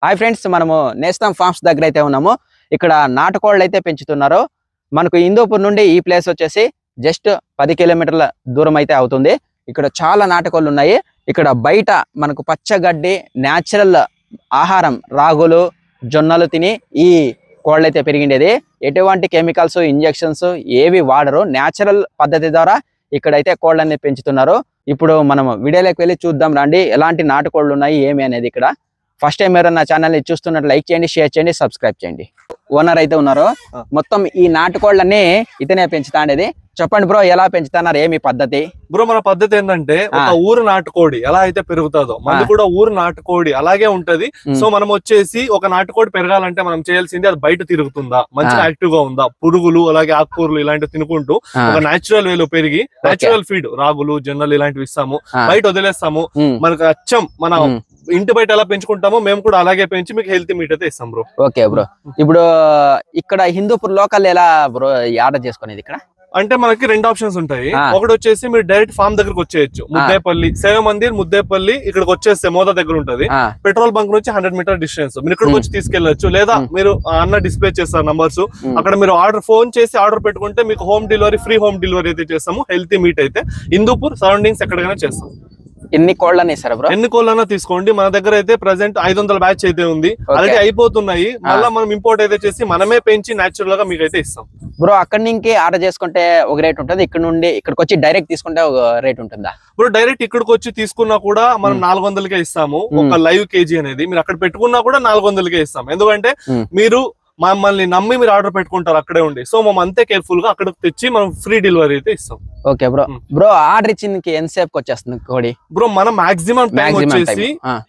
Hi friends, మనము నేస్తం forms దగ్గర అయితే ఉన్నాము. ఇక్కడ నాటుకోళ్ళు అయితే పెంచుతున్నారు. మనకు హిందూపూర్ నుండి ఈ ప్లేస్ వచ్చేసి జస్ట్ 10 కిలోమీటర్ల దూరం అయితే అవుతుంది. ఇక్కడ చాలా నాటుకోళ్ళు ఉన్నాయి. ఇక్కడ బయట మనకు పచ్చగడ్డి న్యాచురల్ ఆహారం రాగులు జొన్నలు తిని ఈ కోళ్ళు అయితే పెరిగిండేది. ఎటువంటి కెమికల్స్ ఇంజెక్షన్స్ ఏవి వాడరు. న్యాచురల్ పద్ధతి ద్వారా ఇక్కడైతే కోళ్ళని పెంచుతున్నారు. ఇప్పుడు మనం వీడియోలోకి వెళ్ళి చూద్దాం రండి, ఎలాంటి నాటుకోళ్ళు ఉన్నాయి ఏమి అనేది. ఇక్కడ ఫస్ట్ టైం ఎవరైనా ఛానల్ ని చూస్తున్నట్టు లైక్ చేయండి, షేర్ చేయండి, సబ్స్క్రైబ్ చేయండి. ఓనర్ అయితే ఉన్నారు. మొత్తం ఈ నాటుకోళ్ళని ఇతనే పెంచుతాండేది. చెప్పండి బ్రో, ఎలా పెంచుతున్నారు, ఏమి పద్ధతి? బ్రో మన పద్ధతి ఏంటంటే ఒక ఊరు నాటుకోడి ఎలా అయితే పెరుగుతుందో మనది కూడా ఊరు నాటుకోడి అలాగే ఉంటది. సో మనం వచ్చేసి ఒక నాటుకోడి పెరగాలంటే మనం చేయాల్సింది అది బయట తిరుగుతుందా, మంచిగా యాక్టివ్ గా ఉందా, పురుగులు అలాగే ఆకుకూరలు ఇలాంటివి తినుకుంటూ ఒక నేచురల్ వేలో పెరిగి నేచురల్ ఫీడ్ రాగులు జొన్నలు ఇలాంటివి ఇస్తాము, బయట వదిలేస్తాము. మనకు అచ్చం మన ఇంటి బయట ఎలా పెంచుకుంటామో మేము కూడా అలాగే పెంచి మీకు హెల్తీ మీట్ అయితే ఇస్తాం బ్రో. ఓకే బ్రో, ఇప్పుడు ఇక్కడ హిందూపూర్ లోకల్ ఎలా బ్రో ఆర్డర్ చేసుకునేది? ఇక్కడ అంటే మనకి 2 ఆప్షన్స్ ఉంటాయి. ఒకటి వచ్చేసి మీరు డైరెక్ట్ ఫార్మ్ దగ్గరకు వచ్చేయచ్చు. ముద్దేపల్లి సేవ మందిర్ ముద్దేపల్లి ఇక్కడికి వచ్చేస్తే మోదా దగ్గర ఉంటది. పెట్రోల్ బంక్ నుంచి 100 మీటర్ డిస్టెన్స్. మీరు ఇక్కడికి వచ్చి తీసుకెళ్లొచ్చు. లేదా మీరు అన్న డిస్ప్లే చేస్తారు నంబర్స్, అక్కడ మీరు ఫోన్ చేసి ఆర్డర్ పెట్టుకుంటే మీకు home delivery free home delivery అయితే చేస్తాము. హెల్తీ మీట్ అయితే హిందూపూర్ సరౌండింగ్స్ ఎక్కడికైనా చేస్తాం. ఎన్ని కోళ్ళని ఇస్తారా బ్రో? ఎన్ని కోళ్ళైనా తీసుకోండి. మన దగ్గర అయితే ప్రెసెంట్ 500 బ్యాచ్ అయితే ఉంది. ఆల్రెడీ అయిపోతున్నాయి. మళ్ళీ మనం ఇంపోర్ట్ అయితే చేసి మనమే పెంచి నేచురల్ గా మీకు అయితే ఇస్తాం బ్రో. అక్కడి నుంచి ఆర్డర్ చేసుకుంటే ఒక రేట్ ఉంటుంది, ఇక్కడ నుండి ఇక్కడికి వచ్చి డైరెక్ట్ తీసుకుంటే ఒక రేట్ ఉంటుందా బ్రో? డైరెక్ట్ ఇక్కడికి వచ్చి తీసుకున్నా కూడా మనం 400కే ఇస్తాము. ఒక లైవ్ కేజీ అనేది మీరు అక్కడ పెట్టుకున్నా కూడా 400కే ఇస్తాం. ఎందుకంటే మీరు మమ్మల్ని నమ్మి మీరు ఆర్డర్ పెట్టుకుంటారు అక్కడే ఉండి. సో మనం అంతే కేర్ఫుల్ గా అక్కడికి తెచ్చి మనం ఫ్రీ డెలివరీ అయితే ఇస్తాం. Okay bro. బ్రో ఆర్డర్ ఇచ్చింది ఎంతసేపు వచ్చేస్తుంది కోడి? బ్రో మనం మాక్సిమం టైం వచ్చేసి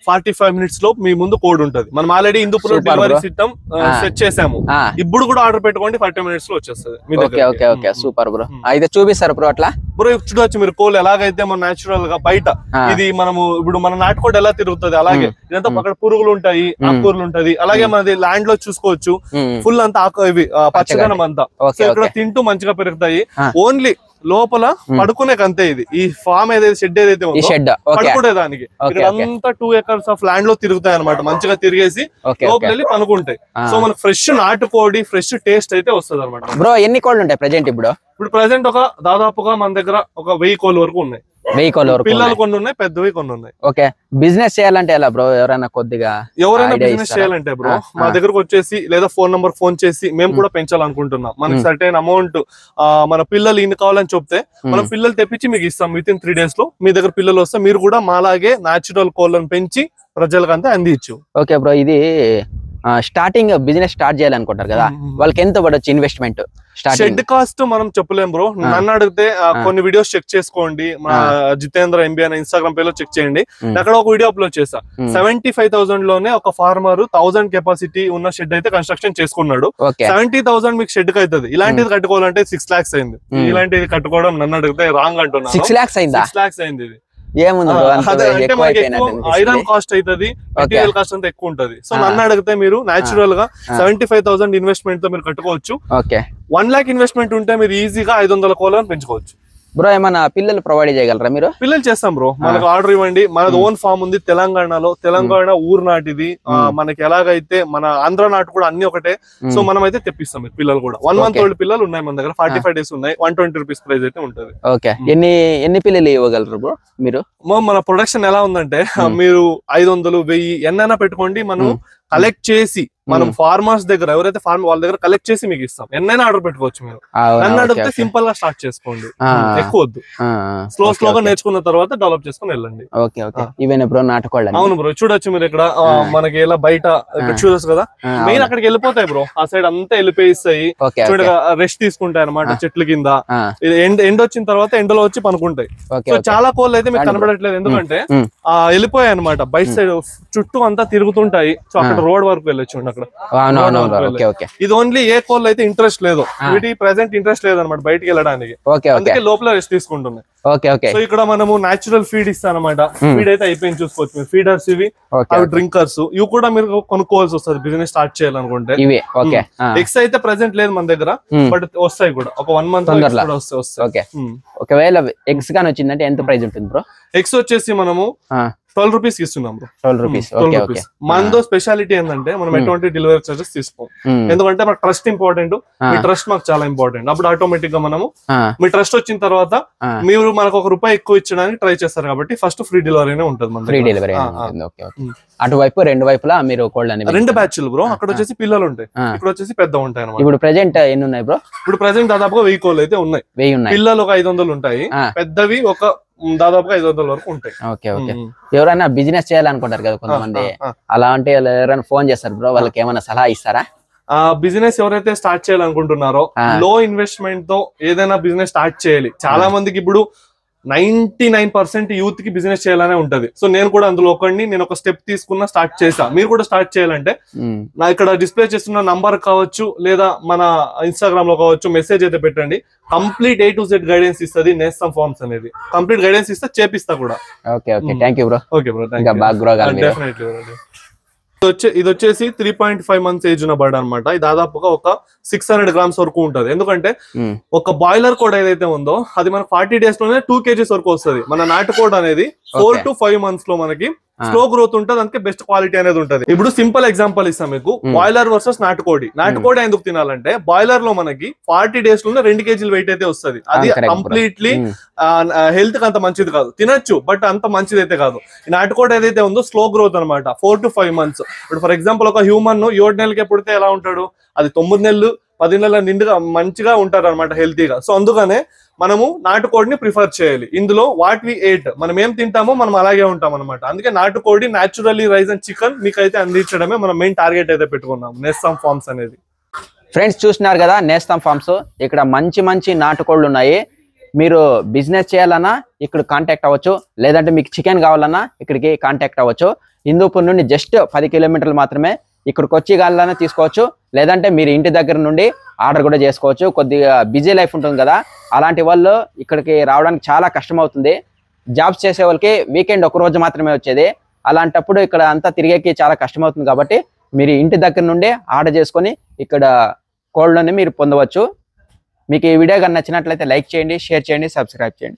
45 మినిట్స్ లో మీ ముందు కోడ్ ఉంటది. మనం already Hindupur delivery system set చేసాము. ఇప్పుడు కూడా ఆర్డర్ పెట్టుకోండి, 40 మినిట్స్ లో వచ్చేస్తుంది. Okay okay okay, super bro. అయితే చూపిస్తారు బ్రో అట్లా? బ్రో చూడొచ్చు మీరు కోళ్ళు ఎలాగైతే మన నేచురల్ గా బయట ఇది మనము ఇప్పుడు మన నాటుకోడి ఎలా తిరుగుతుంది అలాగే ఇదంతా అక్కడ పురుగులు ఉంటాయి, ఆకుకూరలు ఉంటది. అలాగే మనది ల్యాండ్ లో చూసుకోవచ్చు, ఫుల్ అంతా ఇవి పచ్చదనం అంతా. సో ఇక్కడ తింటూ మంచిగా పెరుగుతాయి. ఓన్లీ లోపల పడుకునేకి అంతే. ఇది ఈ ఫామ్ ఏదైతే షెడ్ ఏదైతే ఉందో పడుకునే దానికి ఇక్కడ అంతా 2 acres ఆఫ్ ల్యాండ్ లో తిరుగుతాయి అనమాట. మంచిగా తిరిగేసి లోపల వెళ్ళి పనుకుంటాయి. సో మనకు ఫ్రెష్ నాటుకోడి ఫ్రెష్ టేస్ట్ అయితే వస్తుంది అనమాట. బ్రో ఎన్ని కోళ్ళు ఉంటాయి ప్రెజెంట్? ఇప్పుడు ప్రెసెంట్ ఒక దాదాపుగా మన దగ్గర ఒక 1000 కోళ్ళు వరకు ఉన్నాయి. 1000 కోళ్ళు వరకు పిల్లలు కొన్ని ఉన్నాయి, పెద్దవి కొన్ని ఉన్నాయి. ఓకే, బిజినెస్ చేయాలంటే ఎలా బ్రో? ఎవరైనా బిజినెస్ చేయాలంటే బ్రో మా దగ్గరకు వచ్చేసి లేదా ఫోన్ నంబర్ ఫోన్ చేసి మేము కూడా పెంచాలనుకుంటున్నాం. మనకి సర్టైన్ అమౌంట్ మన పిల్లలు ఇన్ని కావాలని చెప్తే మనం పిల్లలు తెప్పించి మీకు ఇస్తాం. విత్ ఇన్ 3 days లో మీ దగ్గర పిల్లలు వస్తే మీరు కూడా మాలాగే న్యాచురల్ కోళ్ళను పెంచి ప్రజలకు అంతా అందించు. ఓకే బ్రో, ఇది స్టార్టింగ్ బిజినెస్ స్టార్ట్ చేయాలనుకుంటారు కదా, వాళ్ళకి ఎంత పడొచ్చు ఇన్వెస్ట్మెంట్? షెడ్ కాస్ట్ మనం చెప్పలేం బ్రో. నన్ను అడిగితే కొన్ని వీడియోస్ చెక్ చేసుకోండి. మా జితేంద్ర ఎంబీ అనే ఇన్స్టాగ్రామ్ పేజ్ లో చెక్ చేయండి. అక్కడ ఒక వీడియో అప్లోడ్ చేస్తా. 75,000 లోనే ఒక ఫార్మర్ 1000 కెపాసిటీ ఉన్న షెడ్ అయితే కన్స్ట్రక్షన్ చేసుకున్నాడు. 70,000 మీకు షెడ్ కి అవుతుంది. ఇలాంటిది కట్టుకోవాలంటే 6 lakhs అయింది. ఇలాంటిది కట్టుకోవడం నన్ను అడిగితే రాంగ్ అంటున్నాను. 6 lakhs అయిందా? 6 lakhs అయింది. ఇది ఐరన్ కాస్ట్ అవుతుంది, మెటీరియల్ కాస్ట్ అంతా ఎక్కువ ఉంటది. సో నన్ను అడిగితే మీరు నేచురల్ గా 75,000 ఇన్వెస్ట్మెంట్ తో మీరు కట్టుకోవచ్చు. 1 lakh ఇన్వెస్ట్మెంట్ ఉంటే మీరు ఈజీగా 500 కోళ్ళను పెంచుకోవచ్చు. బ్రో ఏమన్నా పిల్లలు ప్రొవైడ్ చేయగలరా మీరు? పిల్లలు చేస్తాం బ్రో. మనకు ఆర్డర్ ఇవ్వండి. మనది ఓన్ ఫామ్ ఉంది తెలంగాణలో. తెలంగాణ ఊరు నాటిది. మనకి ఎలాగైతే మన ఆంధ్ర నాటు కూడా అన్ని ఒకటే. సో మనం అయితే తెప్పిస్తాం. పిల్లలు కూడా 1 month old పిల్లలు ఉన్నాయి మన దగ్గర. 45 days ఉన్నాయి. 120 rupees ప్రైస్ అయితే ఉంటది. ఓకే, ఎన్ని పిల్లలు ఇవ్వగలరు బ్రో మీరు? మన ప్రొడక్షన్ ఎలా ఉందంటే మీరు 500 1000 ఎన్నైనా పెట్టుకోండి. మనం కలెక్ట్ చేసి మనం ఫార్మర్స్ దగ్గర ఎవరైతే వాళ్ళ దగ్గర కలెక్ట్ చేసి మీకు ఇస్తాం. ఎన్నైనా ఆర్డర్ పెట్టుకోవచ్చు. మీరు నన్ను అడిగితే సింపుల్ గా స్టార్ట్ చేసుకోండి, ఎక్కువ వద్దు. స్లోగా నేర్చుకున్న తర్వాత డెవలప్ చేసుకుని వెళ్ళండి. ఓకే ఓకే, ఇవేనా బ్రో నాటుకోవాలి? అవును బ్రో, చూడొచ్చు మీరు ఇక్కడ మనకి ఇలా బయట ఇక్కడ చూడొచ్చు కదా. మెయిన్ అక్కడికి వెళ్ళిపోతాయి బ్రో. ఆ సైడ్ అంతా వెళ్ళిపోయిస్తాయి. చూడ రెస్ట్ తీసుకుంటాయి అనమాట చెట్ల కింద. ఎండ వచ్చిన తర్వాత ఎండలో వచ్చి పనుకుంటాయి. సో చాలా కోళ్ళు అయితే మీకు కనబడట్లేదు, ఎందుకంటే వెళ్ళిపోయాయి అనమాట. బయట సైడ్ చుట్టూ అంతా తిరుగుతుంటాయి. సో అక్కడ రోడ్ వరకు వెళ్ళొచ్చు. అక్కడ ఇది ఓన్లీ ఏ కోళ్ళు అయితే ఇంట్రెస్ట్ లేదు, వీటి ప్రెసెంట్ ఇంట్రెస్ట్ లేదు అనమాట బయటికి వెళ్ళడానికి. అందుకే లోపల రెస్ట్ తీసుకుంటున్నాయి. సో ఇక్కడ మనము నేచురల్ ఫీడ్ ఇస్తాం అనమాట. ఫీడ్ అయితే అయిపోయింది, చూసుకోవచ్చు మీరు. ఫీడర్స్ ఇవి, అవి డ్రింకర్స్. ఇవి కూడా మీరు కొనుక్కోవాల్సి వస్తుంది బిజినెస్ స్టార్ట్ చేయాలనుకుంటే. ఎగ్స్ అయితే ప్రెసెంట్ లేదు మన దగ్గర, బట్ వస్తాయి కూడా. ఒక 1 month వస్తాయి. ఒకవేళ ఎగ్స్ గానీ వచ్చిందంటే ఎంత ప్రైస్ ఉంటుంది బ్రో? ఎగ్స్ వచ్చేసి మనము 12 రూపీస్ ఇస్తున్నాం బ్రో. 12 రూపీస్. మనతో స్పెషాలిటీ ఏంటంటే మనం ఎటువంటి డెలివరీ చార్జెస్ తీసుకోం. ఎందుకంటే మాకు ట్రస్ట్ ఇంపార్టెంట్, మీ ట్రస్ట్ మాకు చాలా ఇంపార్టెంట్. అప్పుడు ఆటోమేటిక్ గా మనము మీ ట్రస్ట్ వచ్చిన తర్వాత మీరు మనకు ₹1 ఎక్కువ ఇచ్చడానికి ట్రై చేస్తారు కాబట్టి ఫస్ట్ ఫ్రీ డెలివరీనే ఉంటుంది. Free delivery. అటువైపు రెండు వైపులా మీరు కోల్డ్ అనేది 2 బ్యాచ్లు బ్రో. అక్కడ వచ్చేసి పిల్లలు ఉంటాయి, ఇక్కడ వచ్చేసి పెద్ద ఉంటాయి అన్నమాట. ఇప్పుడు ప్రెజెంట్ ఎన్ని ఉన్నాయి బ్రో? ఇప్పుడు ప్రెజెంట్ దాదాపుగా 1000 కోళ్ళు అయితే ఉన్నాయి. పిల్లలు ఒక 500 ఉంటాయి, పెద్దవి ఒక దాదాపుగా 500 వరకు ఉంటాయి. Okay okay. ఎవరైనా బిజినెస్ చేయాలనుకుంటారు కదా కొంతమంది, అలాంటి ఎవరైనా ఫోన్ చేస్తారు బ్రో, వాళ్ళకి ఏమైనా సలహా ఇస్తారా? బిజినెస్ ఎవరైతే స్టార్ట్ చేయాలనుకుంటున్నారో లో ఇన్వెస్ట్మెంట్ తో ఏదైనా బిజినెస్ స్టార్ట్ చేయాలి. చాలా మందికి ఇప్పుడు 99% యూత్ కి బిజినెస్ చేయాలనే ఉంటది. సో నేను కూడా అందులో ఒకడిని, నేను ఒక స్టెప్ తీసుకున్నా, స్టార్ట్ చేసా. మీరు కూడా స్టార్ట్ చేయాలంటే నా ఇక్కడ డిస్ప్లే చేస్తున్న నంబర్ కావచ్చు, లేదా మన ఇన్స్టాగ్రామ్ లో కావచ్చు, మెసేజ్ అయితే పెట్టండి. Complete A to Z guidance ఇస్తుంది నేస్తం ఫార్మ్స్ అనేది. కంప్లీట్ గైడెన్స్ ఇస్తా, చేపిస్తా కూడా. Okay okay. Thank you bro. Okay bro, definitely. ఇది వచ్చేసి 3.5 months ఏజ్ ఉన్న బర్డ్ అనమాట. ఇది దాదాపుగా ఒక 600 grams వరకు ఉంటది. ఎందుకంటే ఒక బాయిలర్ కోడ్ ఏదైతే ఉందో అది మనకు 40 days లోనే 2 kgs వరకు వస్తుంది. మన నాటు కోడ్ అనేది 4 to 5 months లో మనకి స్లో గ్రోత్ ఉంటుంది, అందుకే బెస్ట్ క్వాలిటీ అనేది ఉంటుంది. ఇప్పుడు సింపుల్ ఎగ్జాంపుల్ ఇస్తాం మీకు, బాయిలర్ వర్సెస్ నాటుకోడి. నాటుకోడి ఎందుకు తినాలంటే బాయిలర్ లో మనకి 40 days లోనే 2 kgs వెయిట్ అయితే వస్తుంది. అది కంప్లీట్లీ హెల్త్ కి అంత మంచిది కాదు. తినొచ్చు, బట్ అంత మంచిది అయితే కాదు. ఈ నాటుకోడి ఏదైతే ఉందో స్లో గ్రోత్ అనమాట, 4 to 5 months. ఇప్పుడు ఫర్ ఎగ్జాంపుల్ ఒక హ్యూమన్ 7 నెలలకే పుడితే ఎలా ఉంటాడు, అది 9 నెలలు 10 నెలల నిండుగా మంచిగా ఉంటారు అనమాట, హెల్తీగా. సో అందుకనే మనము నాటుకోడిని ప్రిఫర్ చేయాలి. ఇందులో వాట్ వి ఎయిట్, మనం ఏం తింటామో మనం అలాగే ఉంటాం అనమాట. అందుకే నాటుకోడి న్యాచురల్లీ రైజ్ అండ్ చికెన్ మీకైతే అందించడమే మనం మెయిన్ టార్గెట్ అయితే పెట్టుకున్నాం నేస్తం ఫార్మ్స్ అనేది. ఫ్రెండ్స్ చూస్తున్నారు కదా నేస్తం ఫార్మ్స్. ఇక్కడ మంచి మంచి నాటుకోళ్ళు ఉన్నాయి. మీరు బిజినెస్ చేయాలన్నా ఇక్కడ కాంటాక్ట్ అవ్వచ్చు, లేదంటే మీకు చికెన్ కావాలన్నా ఇక్కడికి కాంటాక్ట్ అవ్వచ్చు. హిందూపూర్ నుండి జస్ట్ 10 కిలోమీటర్లు మాత్రమే. ఇక్కడికి వచ్చి గాలన్నా తీసుకోవచ్చు, లేదంటే మీరు ఇంటి దగ్గర నుండి ఆర్డర్ కూడా చేసుకోవచ్చు. కొద్దిగా బిజీ లైఫ్ ఉంటుంది కదా, అలాంటి వాళ్ళు ఇక్కడికి రావడానికి చాలా కష్టం అవుతుంది. జాబ్స్ చేసే వాళ్ళకి వీకెండ్ ఒక రోజు మాత్రమే వచ్చేది. అలాంటప్పుడు ఇక్కడ అంతా తిరిగేకి చాలా కష్టం అవుతుంది. కాబట్టి మీరు ఇంటి దగ్గర నుండి ఆర్డర్ చేసుకొని ఇక్కడ కోళ్ళని మీరు పొందవచ్చు. మీకు ఈ వీడియో కానీ నచ్చినట్లయితే లైక్ చేయండి, షేర్ చేయండి, సబ్స్క్రైబ్ చేయండి.